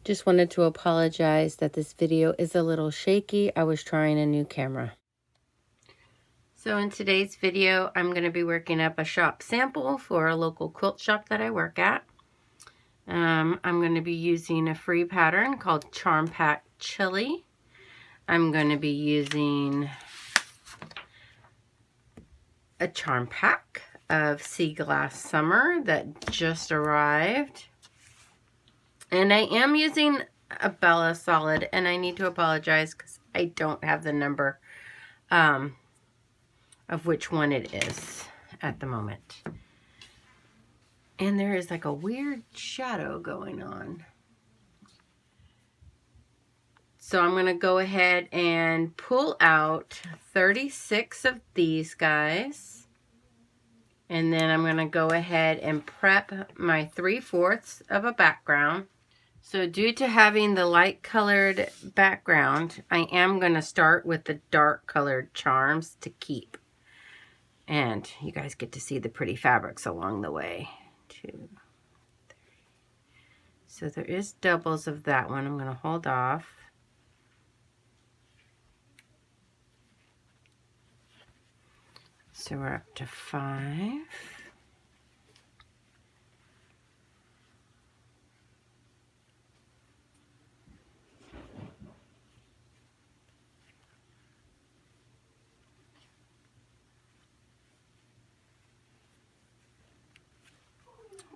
Just wanted to apologize that this video is a little shaky. I was trying a new camera. So in today's video, I'm going to be working up a shop sample for a local quilt shop that I work at. I'm going to be using a free pattern called Charm Pack Chili. I'm going to be using a charm pack of Sea Glass Summer that just arrived. And I am using a Bella Solid, and I need to apologize because I don't have the number of which one it is at the moment. And there is like a weird shadow going on. So I'm going to go ahead and pull out 36 of these guys. And then I'm going to go ahead and prep my 3/4 of a background. So due to having the light colored background, I am going to start with the dark colored charms to keep. And you guys get to see the pretty fabrics along the way. 2, 3. So there is doubles of that one. I'm going to hold off. So we're up to 5.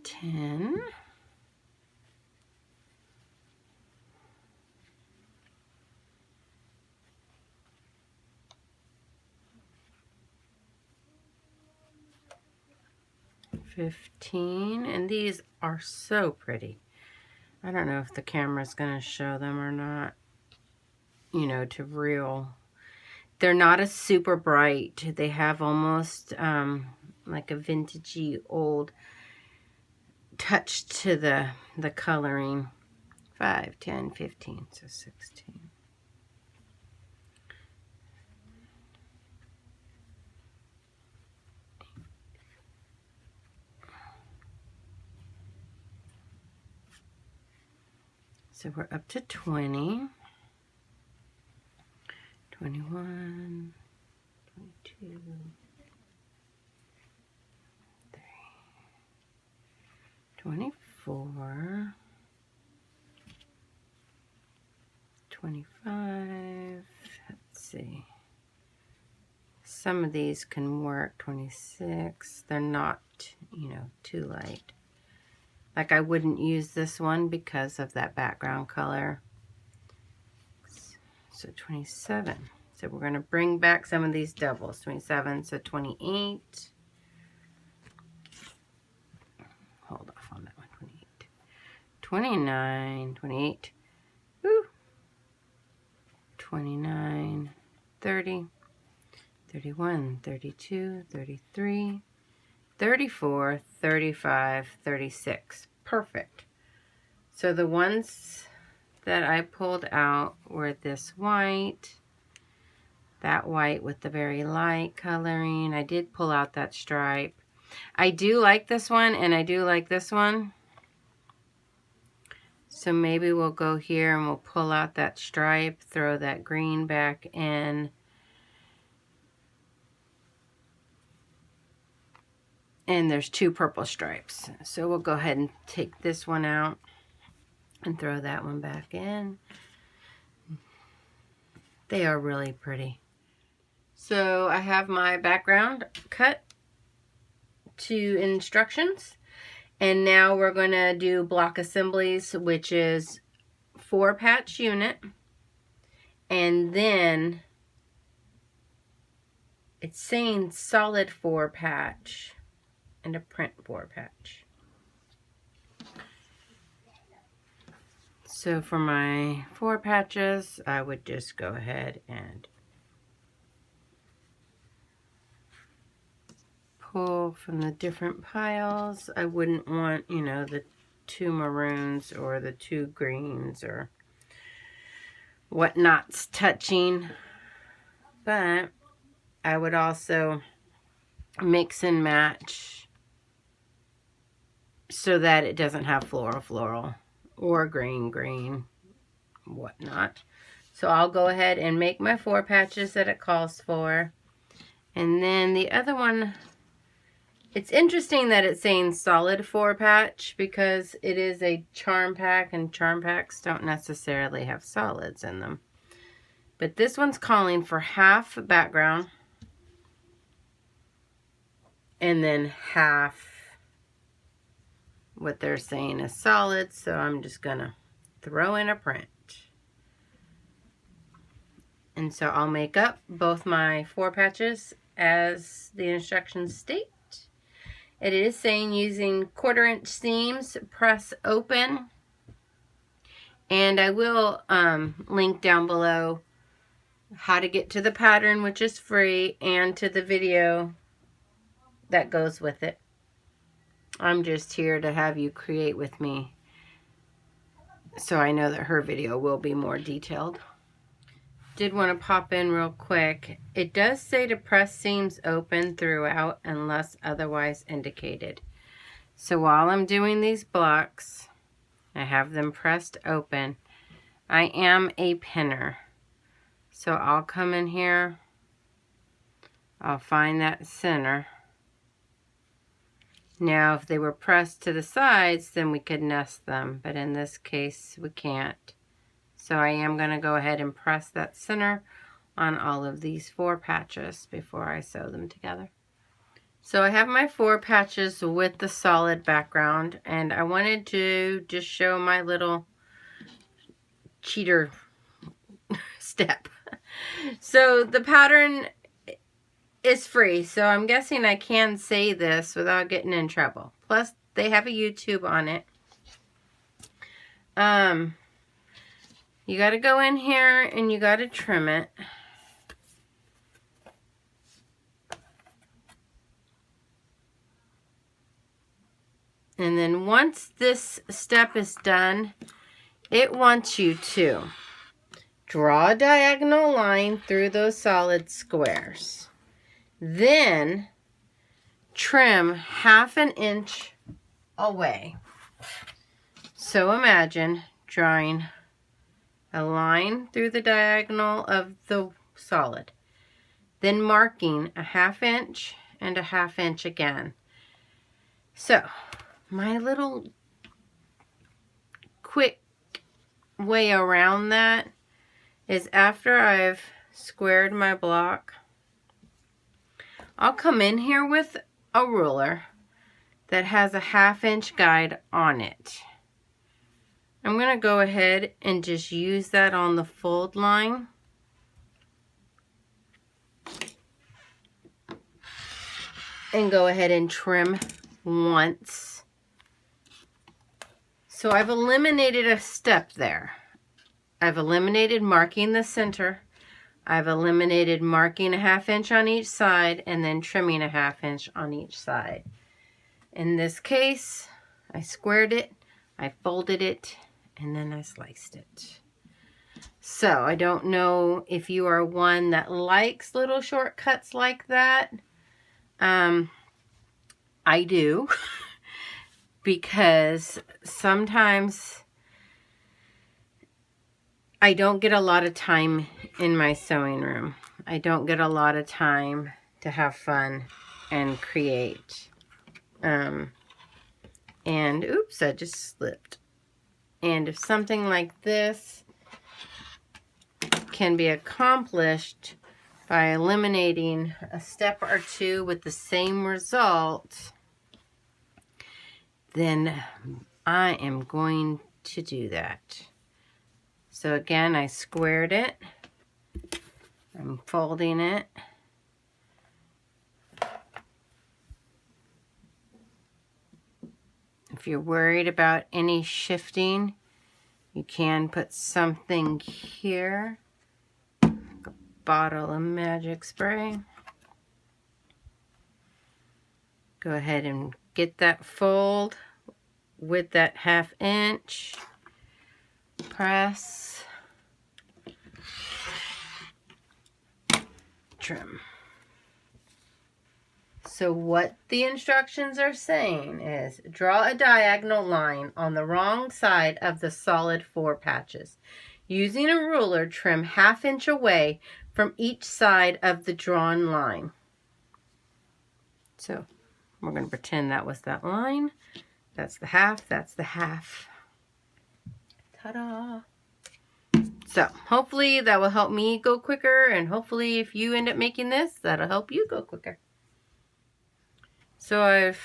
Ten. 15, and these are so pretty. I don't know if the camera's going to show them or not, you know, to real. They're not a super bright. They have almost like a vintagey old touch to the coloring. 5, 10, 15, so 16. So we're up to 20, 21, 22, 3, 24, 25, let's see. Some of these can work, 26. They're not, you know, too light. Like I wouldn't use this one because of that background color. So 27. So we're going to bring back some of these doubles. 27, so 28. Hold off on that one. 28. 29, 28. Woo. 29, 30, 31, 32, 33, 34, 35, 36. Perfect. So the ones that I pulled out were this white, that white with the very light coloring. I did pull out that stripe. I do like this one, and I do like this one. So maybe we'll go here and we'll pull out that stripe, throw that green back in. And there's 2 purple stripes. So we'll go ahead and take this one out and throw that one back in. They are really pretty. So I have my background cut to instructions. And now we're going to do block assemblies, which is 4-patch unit. And then it's saying solid 4-patch. And a print 4-patch. So for my 4 patches, I would just go ahead and pull from the different piles. I wouldn't want, you know, the 2 maroons or the 2 greens or whatnot's touching. But I would also mix and match so that it doesn't have floral or green, whatnot. So I'll go ahead and make my 4 patches that it calls for. And then the other one, it's interesting that it's saying solid 4 patch because it is a charm pack, and charm packs don't necessarily have solids in them. But this one's calling for half background and then half what they're saying is solid. So I'm just gonna throw in a print. And so I'll make up both my 4 patches as the instructions state. It is saying using 1/4 inch seams, press open. And I will link down below how to get to the pattern, which is free, and to the video that goes with it. I'm just here to have you create with me, so I know that her video will be more detailed. Did want to pop in real quick. It does say to press seams open throughout unless otherwise indicated. So while I'm doing these blocks, I have them pressed open. I am a pinner. So I'll come in here, I'll find that center. Now if they were pressed to the sides, then we could nest them, but in this case we can't. So I am going to go ahead and press that center on all of these 4 patches before I sew them together. So I have my 4 patches with the solid background, and I wanted to just show my little cheater step. So the pattern is free, so I'm guessing I can say this without getting in trouble. Plus, they have a YouTube on it. You got to go in here and you got to trim it. And then once this step is done, it wants you to draw a diagonal line through those solid squares. Then trim 1/2 inch away. So imagine drawing a line through the diagonal of the solid, then marking a 1/2 inch and a 1/2 inch again. So my little quick way around that is after I've squared my block, I'll come in here with a ruler that has a 1/2 inch guide on it. I'm going to go ahead and just use that on the fold line. And go ahead and trim once. So I've eliminated a step there. I've eliminated marking the center. I've eliminated marking a 1/2 inch on each side and then trimming a 1/2 inch on each side. In this case, I squared it, I folded it, and then I sliced it. So I don't know if you are one that likes little shortcuts like that. I do, because sometimes I don't get a lot of time in my sewing room. I don't get a lot of time to have fun and create. And oops, I just slipped. And if something like this can be accomplished by eliminating a step or two with the same result, then I am going to do that. So again, I squared it. I'm folding it. If you're worried about any shifting, you can put something here. A bottle of magic spray. Go ahead and get that fold with that 1/2 inch. Press. So So what the instructions are saying is draw a diagonal line on the wrong side of the solid 4 patches. Using a ruler, trim 1/2 inch away from each side of the drawn line. So we're going to pretend that was that line. That's the 1/2, that's the 1/2. Ta-da! So hopefully that will help me go quicker, and hopefully if you end up making this, that'll help you go quicker. So I've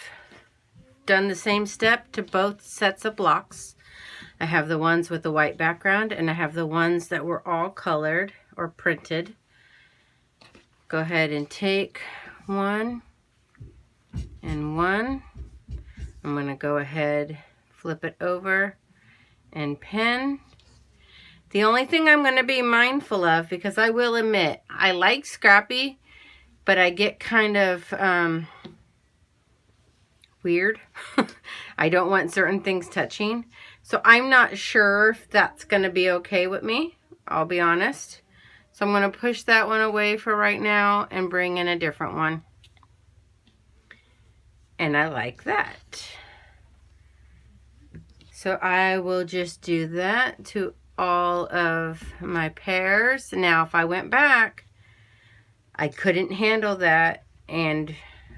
done the same step to both sets of blocks. I have the ones with the white background, and I have the ones that were all colored or printed. Go ahead and take one and one. I'm going to go ahead, flip it over, and pin. The only thing I'm going to be mindful of, because I will admit, I like scrappy, but I get kind of weird. I don't want certain things touching. So I'm not sure if that's going to be okay with me. I'll be honest. So I'm going to push that one away for right now and bring in a different one. And I like that. So I will just do that to all of my pairs. Now if I went back, I couldn't handle that, and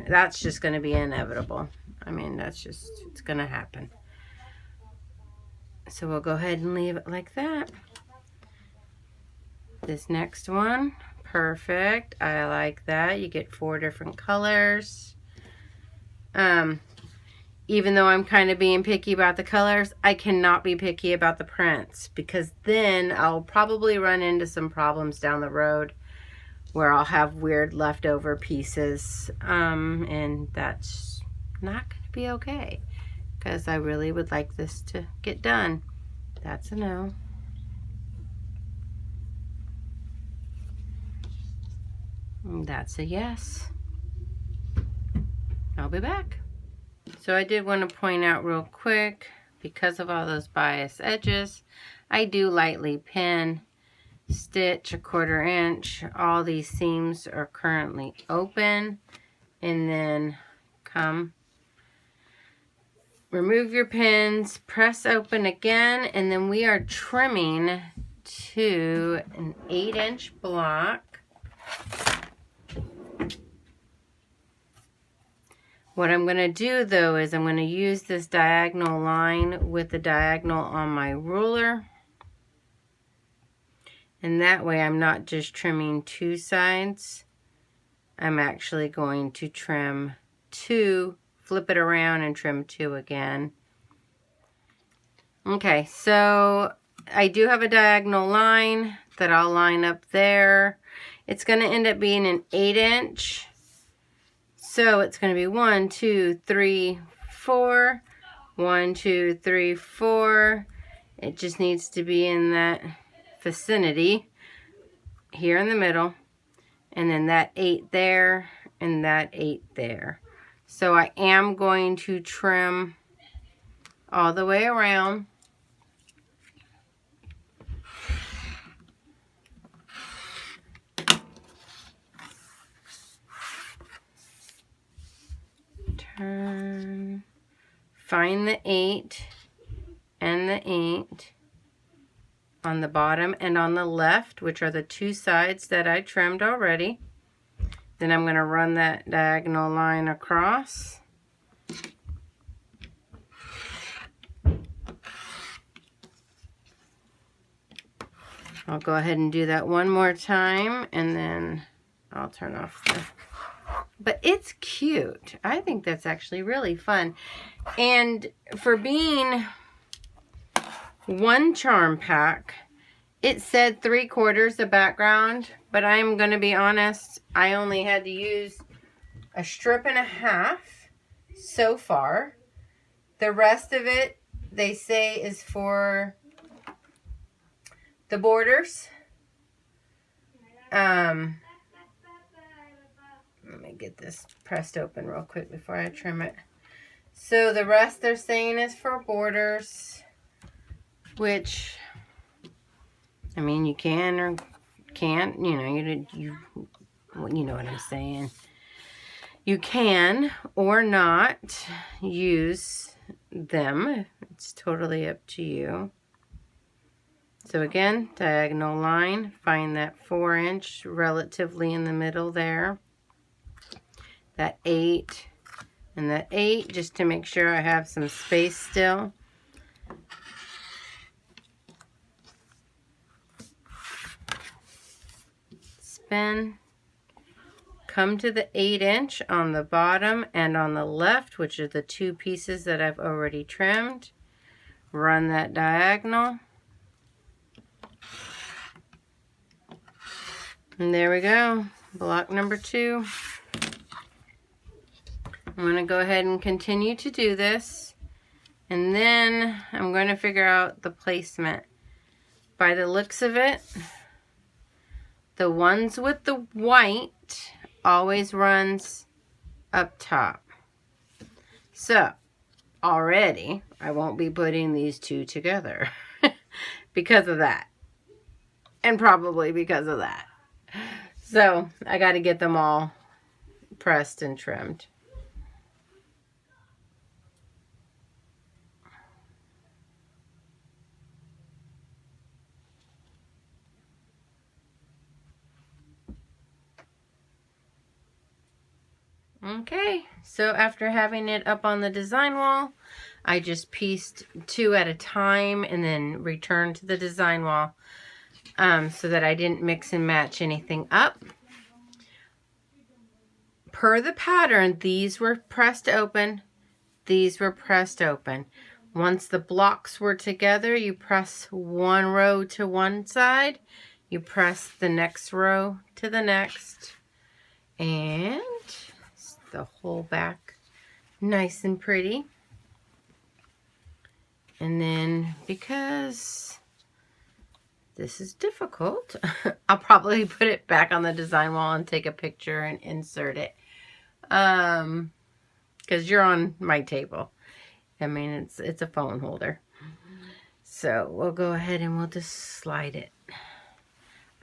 that's just going to be inevitable. I mean, that's just, it's going to happen. So we'll go ahead and leave it like that. This next one, perfect. I like that. You get 4 different colors. Even though I'm kind of being picky about the colors, I cannot be picky about the prints, because then I'll probably run into some problems down the road where I'll have weird leftover pieces, and that's not going to be okay, because I really would like this to get done. That's a no. And that's a yes. I'll be back. So I did want to point out real quick, because of all those bias edges, I do lightly pin, stitch 1/4 inch. All these seams are currently open, and then come, remove your pins, press open again, and then we are trimming to an 8-inch block. What I'm going to do though is I'm going to use this diagonal line with the diagonal on my ruler. And that way I'm not just trimming 2 sides. I'm actually going to trim 2, flip it around and trim 2 again. Okay, so I do have a diagonal line that I'll line up there. It's going to end up being an 8-inch. So it's going to be 1, 2, 3, 4. 1, 2, 3, 4. It just needs to be in that vicinity here in the middle. And then that 8 there and that 8 there. So I am going to trim all the way around. Turn, find the 8 and the 8 on the bottom and on the left, which are the 2 sides that I trimmed already. Then I'm going to run that diagonal line across. I'll go ahead and do that one more time, and then I'll turn off the... But it's cute. I think that's actually really fun. And for being one charm pack, it said 3/4 the background, but I'm going to be honest, I only had to use a 1.5 strips so far. The rest of it, they say, is for the borders. Let me get this pressed open real quick before I trim it. So the rest they're saying is for borders, which, I mean, you can or can't, you know, you know what I'm saying. You can or not use them. It's totally up to you. So again, diagonal line, find that 4-inch relatively in the middle there. That 8 and that 8, just to make sure I have some space still. Spin. Come to the 8-inch on the bottom and on the left, which are the 2 pieces that I've already trimmed. Run that diagonal. And there we go, block number 2. I'm going to go ahead and continue to do this. And then I'm going to figure out the placement. By the looks of it, the ones with the white always runs up top. So already I won't be putting these 2 together because of that, and probably because of that. So I got to get them all pressed and trimmed. Okay, so after having it up on the design wall, I just pieced 2 at a time and then returned to the design wall so that I didn't mix and match anything up. Per the pattern, these were pressed open, these were pressed open. Once the blocks were together, you press 1 row to one side, you press the next row to the next, and the whole back nice and pretty. And then, because this is difficult, I'll probably put it back on the design wall and take a picture and insert it, because you're on my table. I mean, it's a phone holder. So we'll go ahead and we'll just slide it.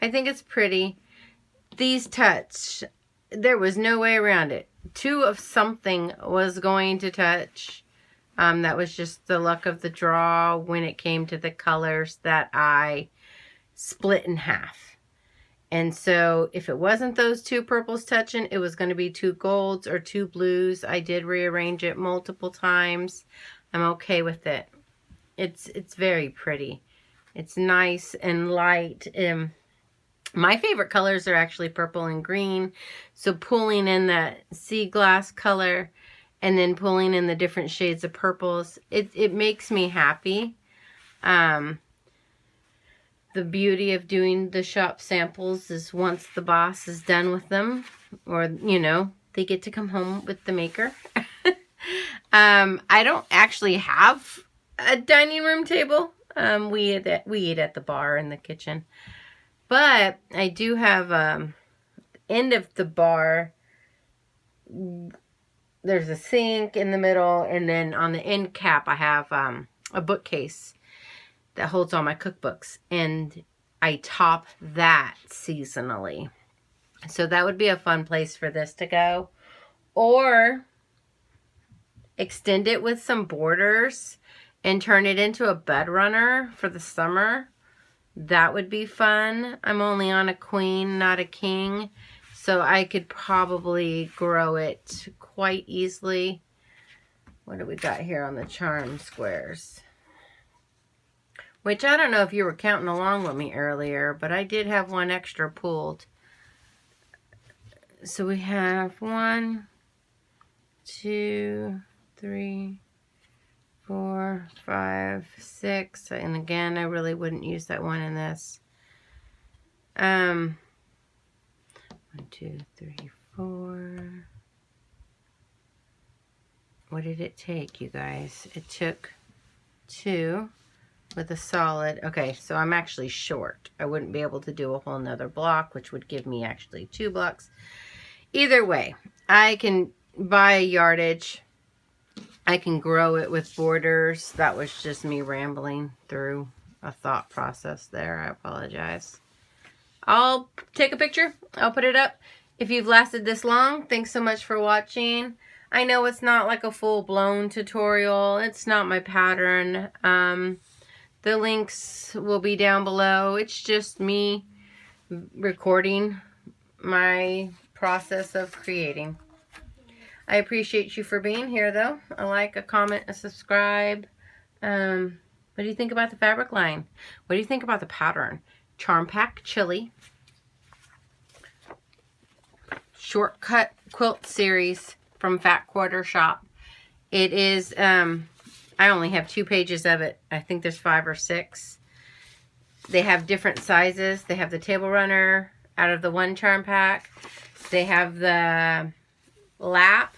I think it's pretty. These touch, there was no way around it. 2 of something was going to touch. That was just the luck of the draw when it came to the colors that I split in half. And so if it wasn't those 2 purples touching, it was going to be 2 golds or 2 blues. I did rearrange it multiple times. I'm okay with it. It's very pretty. It's nice and light. My favorite colors are actually purple and green. So pulling in that sea glass color and then pulling in the different shades of purples, it makes me happy. The beauty of doing the shop samples is once the boss is done with them, or, you know, they get to come home with the maker. I don't actually have a dining room table. We eat at the bar in the kitchen. But I do have end of the bar, there's a sink in the middle, and then on the end cap I have a bookcase that holds all my cookbooks, and I top that seasonally. So that would be a fun place for this to go. Or extend it with some borders and turn it into a bed runner for the summer. That would be fun. I'm only on a queen, not a king, so I could probably grow it quite easily. What do we got here on the charm squares? Which I don't know if you were counting along with me earlier, but I did have 1 extra pulled. So we have 1, 2, 3, 4, 5, 6, and again, I really wouldn't use that one in this. 1, 2, 3, 4. What did it take, you guys? It took 2 with a solid. Okay, so I'm actually short. I wouldn't be able to do a whole nother block, which would give me actually 2 blocks. Either way, I can buy a yardage. I can grow it with borders. That was just me rambling through a thought process there. I apologize. I'll take a picture. I'll put it up. If you've lasted this long, thanks so much for watching. I know it's not like a full-blown tutorial. It's not my pattern. The links will be down below. It's just me recording my process of creating. I appreciate you for being here, though. A like, a comment, a subscribe. What do you think about the fabric line? What do you think about the pattern? Charm Pack Chili. Shortcut Quilt Series from Fat Quarter Shop. It is, I only have 2 pages of it. I think there's 5 or 6. They have different sizes. They have the table runner out of the 1 charm pack. They have the lap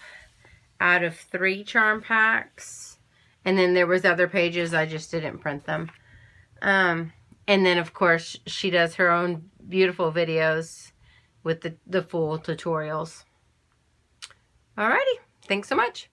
out of 3 charm packs. And then there was other pages. I just didn't print them. And then, of course, she does her own beautiful videos with the full tutorials. Alrighty. Thanks so much.